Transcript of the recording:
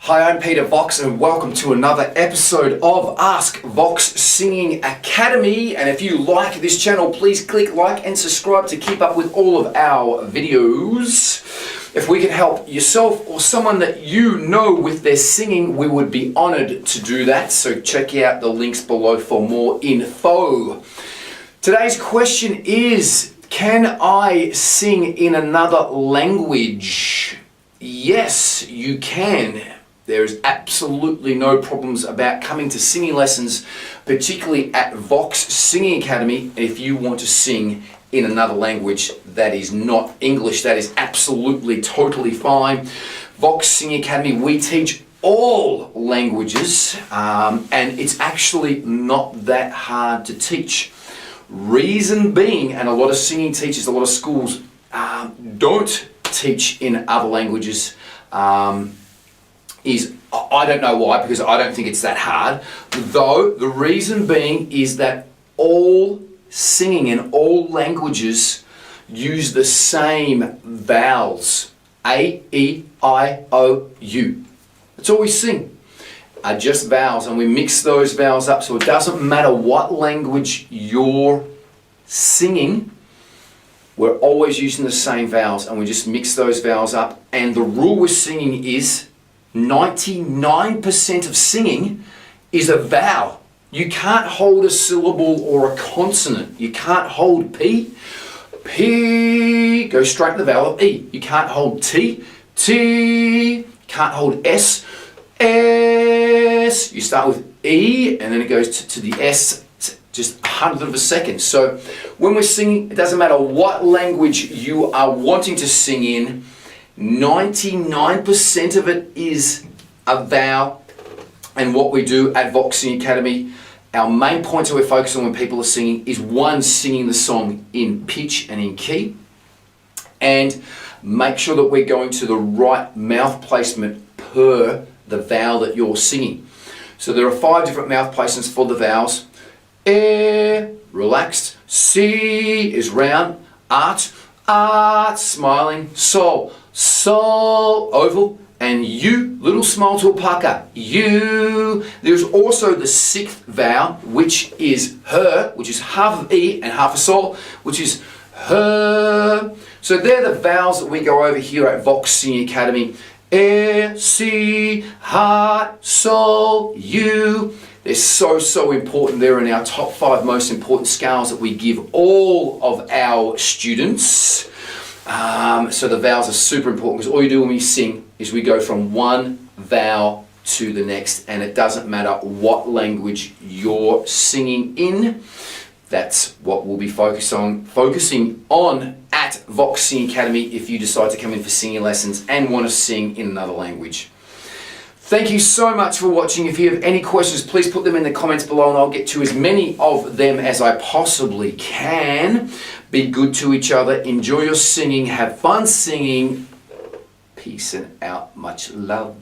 Hi, I'm Peter Vox and welcome to another episode of Ask Vox Singing Academy. And if you like this channel, please click like and subscribe to keep up with all of our videos. If we can help yourself or someone that you know with their singing, we would be honored to do that. So check out the links below for more info. Today's question is, can I sing in another language? Yes, you can. There is absolutely no problems about coming to singing lessons, particularly at Vox Singing Academy. If you want to sing in another language that is not English, that is absolutely totally fine. Vox Singing Academy, we teach all languages, and it's actually not that hard to teach. Reason being, and a lot of singing teachers, a lot of schools don't teach in other languages, is I don't know why, because I don't think it's that hard. Though the reason being is that all singing in all languages use the same vowels. A, E, I, O, U. That's all we sing. Are just vowels, and we mix those vowels up, so it doesn't matter what language you're singing, we're always using the same vowels, and we just mix those vowels up. And the rule with singing is 99% of singing is a vowel. You can't hold a syllable or a consonant. You can't hold P. P, go straight to the vowel of E. You can't hold T. T, can't hold S. S, you start with E and then it goes to the S, just 100th of a second. So when we're singing, it doesn't matter what language you are wanting to sing in, 99% of it is a vowel. And what we do at Vox Singing Academy, our main point that we're focusing on when people are singing is one, singing the song in pitch and in key, and make sure that we're going to the right mouth placement per the vowel that you're singing. So there are 5 different mouth placements for the vowels. E, relaxed. C is round. Art, art, smiling. Sol, sol, oval. And U, little smile to a pucker. U. There's also the 6th vowel, which is her, which is half of E and half of sol, which is her. So they're the vowels that we go over here at Vox Singing Academy. E, C, heart, sol, U. They're so important. They're in our top 5 most important scales that we give all of our students. So the vowels are super important, because all you do when we sing is we go from one vowel to the next, and it doesn't matter what language you're singing in. That's what we'll be focusing on at Vox Singing Academy if you decide to come in for singing lessons and want to sing in another language. Thank you so much for watching. If you have any questions, please put them in the comments below and I'll get to as many of them as I possibly can. Be good to each other. Enjoy your singing. Have fun singing. Peace and out. Much love.